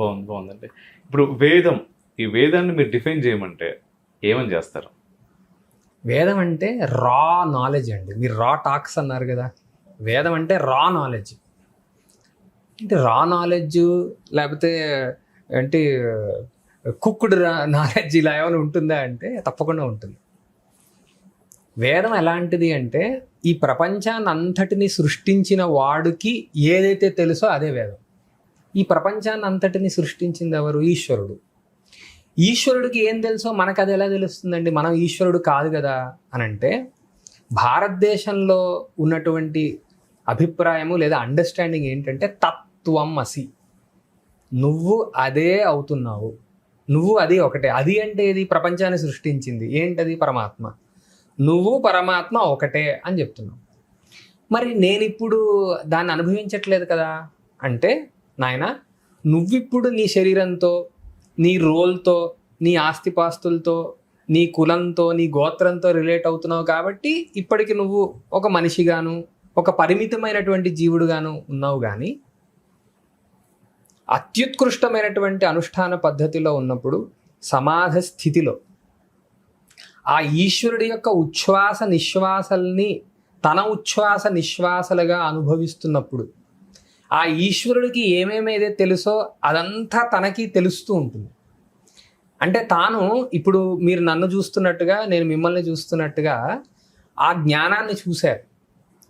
బాగుందండి. ఇప్పుడు ఈ వేదాన్ని మీరు డిఫైన్ చేయమంటే ఏమని చేస్తారు? వేదం అంటే రా నాలెడ్జ్ అండి. మీరు రా టాక్స్ అన్నారు కదా, వేదం అంటే రా నాలెడ్జ్. అంటే రా నాలెడ్జ్ లేకపోతే అంటే కుక్కుడు నాలెడ్జ్ ఇలా ఏమైనా ఉంటుందా అంటే తప్పకుండా ఉంటుంది. వేదం ఎలాంటిది అంటే ఈ ప్రపంచాన్ని అంతటిని సృష్టించిన వాడికి ఏదైతే తెలుసో అదే వేదం. ఈ ప్రపంచాన్ని అంతటిని సృష్టించింది ఎవరు? ఈశ్వరుడు. ఈశ్వరుడికి ఏం తెలుసో మనకు అది ఎలా తెలుస్తుందండి? మనం ఈశ్వరుడు కాదు కదా అని అంటే, భారతదేశంలో ఉన్నటువంటి అభిప్రాయము లేదా అండర్స్టాండింగ్ ఏంటంటే తత్వం అసి, నువ్వు అదే అవుతున్నావు, నువ్వు అది ఒకటే. అది అంటే ఇది ప్రపంచాన్ని సృష్టించింది ఏంటది? పరమాత్మ. నువ్వు పరమాత్మ ఒకటే అని చెప్తున్నావు. మరి నేను ఇప్పుడు దాన్ని అనుభవించట్లేదు కదా అంటే, నాయన నువ్విప్పుడు నీ శరీరంతో, నీ రోల్తో, నీ ఆస్తిపాస్తులతో, నీ కులంతో, నీ గోత్రంతో రిలేట్ అవుతున్నావు కాబట్టి ఇప్పటికి నువ్వు ఒక మనిషిగాను, ఒక పరిమితమైనటువంటి జీవుడుగాను ఉన్నావు. కానీ అత్యుత్కృష్టమైనటువంటి అనుష్ఠాన పద్ధతిలో ఉన్నప్పుడు, సమాధ స్థితిలో ఆ ఈశ్వరుడి యొక్క ఉచ్ఛ్వాస నిశ్వాసల్ని తన ఉచ్ఛ్వాస నిశ్వాసలుగా అనుభవిస్తున్నప్పుడు ఆ ఈశ్వరుడికి ఏమేమైతే తెలుసో అదంతా తనకి తెలుస్తూ ఉంటుంది. అంటే తాను ఇప్పుడు మీరు నన్ను చూస్తున్నట్టుగా, నేను మిమ్మల్ని చూస్తున్నట్టుగా ఆ జ్ఞానాన్ని చూశారు.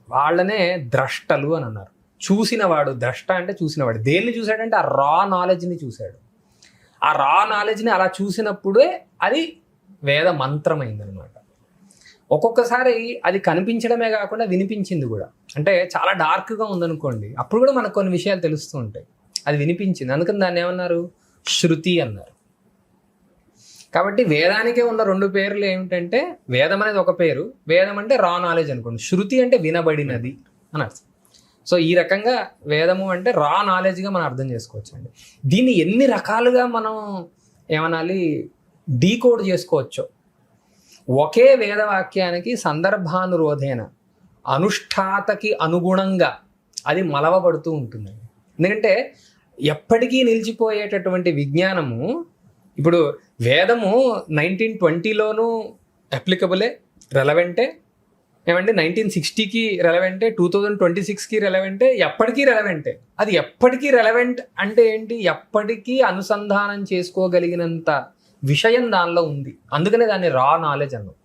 వాళ్ళనే ద్రష్టలు అని అన్నారు. చూసినవాడు, ద్రష్ట అంటే చూసినవాడు. దేన్ని చూశాడంటే ఆ రా నాలెడ్జ్ని చూశాడు. ఆ రా నాలెడ్జ్ని అలా చూసినప్పుడే అది వేద మంత్రమైందనమాట. ఒక్కొక్కసారి అది కనిపించడమే కాకుండా వినిపించింది కూడా. అంటే చాలా డార్క్గా ఉందనుకోండి, అప్పుడు కూడా మనకు కొన్ని విషయాలు తెలుస్తూ ఉంటాయి. అది వినిపించింది, అందుకని దాన్ని ఏమన్నారు? శృతి అన్నారు. కాబట్టి వేదానికే ఉన్న రెండు పేర్లు ఏమిటంటే, వేదం అనేది ఒక పేరు, వేదం అంటే రా నాలెడ్జ్ అనుకోండి, శృతి అంటే వినబడినది అని అర్థం. సో ఈ రకంగా వేదము అంటే రా నాలెడ్జ్గా మనం అర్థం చేసుకోవచ్చు అండి. దీన్ని ఎన్ని రకాలుగా మనం ఏమనాలి, డీకోడ్ చేసుకోవచ్చో. ఒకే వేదవాక్యానికి సందర్భానురోధేన అనుష్ఠాతకి అనుగుణంగా అది మలవబడుతూ ఉంటుందండి. ఎందుకంటే ఎప్పటికీ నిలిచిపోయేటటువంటి విజ్ఞానము, ఇప్పుడు వేదము 1920లోనూ అప్లికబులే, రెలవెంటే, ఏమంటే 1960కి రెలవెంటే, 2026కి రెలవెంటే, ఎప్పటికీ రెలవెంటే. అది ఎప్పటికీ రెలవెంట్ అంటే ఏంటి? ఎప్పటికీ అనుసంధానం చేసుకోగలిగినంత విషయం దానిలో ఉంది. అందుకనే దాన్ని రా నాలెడ్జ్ అన్నాం.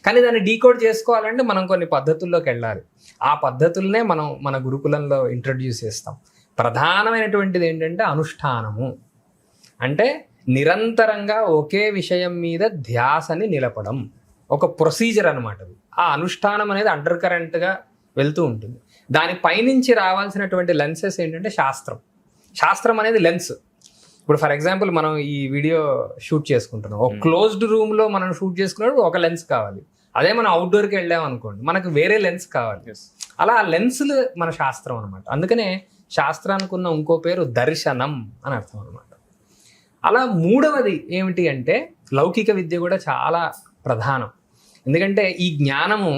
కానీ దాన్ని డీకోడ్ చేసుకోవాలంటే మనం కొన్ని పద్ధతుల్లోకి వెళ్ళాలి. ఆ పద్ధతులనే మనం మన గురుకులంలో ఇంట్రడ్యూస్ చేస్తాం. ప్రధానమైనటువంటిది ఏంటంటే అనుష్ఠానము. అంటే నిరంతరంగా ఒకే విషయం మీద ధ్యాసని నిలపడం, ఒక ప్రొసీజర్ అనమాట. ఆ అనుష్ఠానం అనేది అండర్ కరెంట్గా వెళ్తూ ఉంటుంది. దాని పైనుంచి రావాల్సినటువంటి లెన్సెస్ ఏంటంటే శాస్త్రం. శాస్త్రం అనేది లెన్స్. ఇప్పుడు ఫర్ ఎగ్జాంపుల్ మనం ఈ వీడియో షూట్ చేసుకుంటున్నాం, ఒక క్లోజ్డ్ రూమ్లో మనం షూట్ చేసుకున్నప్పుడు ఒక లెన్స్ కావాలి. అదే మనం అవుట్డోర్కి వెళ్ళాం అనుకోండి, మనకు వేరే లెన్స్ కావాలి. అలా లెన్సులు మన శాస్త్రం అనమాట. అందుకనే శాస్త్రానికి ఉన్న ఇంకో పేరు దర్శనం అని అర్థం అనమాట. అలా మూడవది ఏమిటి అంటే, లౌకిక విద్య కూడా చాలా ప్రధానం. ఎందుకంటే ఈ జ్ఞానము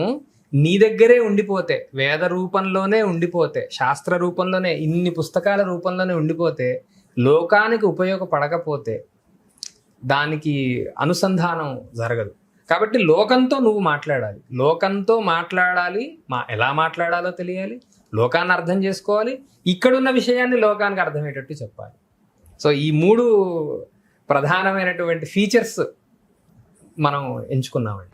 నీ దగ్గరే ఉండిపోతే, వేద రూపంలోనే ఉండిపోతే, శాస్త్ర రూపంలోనే, ఇన్ని పుస్తకాల రూపంలోనే ఉండిపోతే, లోకానికి ఉపయోగపడకపోతే దానికి అనుసంధానం జరగదు. కాబట్టి లోకంతో నువ్వు మాట్లాడాలి, లోకంతో మాట్లాడాలి, ఎలా మాట్లాడాలో తెలియాలి, లోకాన్ని అర్థం చేసుకోవాలి, ఇక్కడున్న విషయాన్ని లోకానికి అర్థమయ్యేటట్టు చెప్పాలి. సో ఈ మూడు ప్రధానమైనటువంటి ఫీచర్స్ మనం ఎంచుకున్నామండి.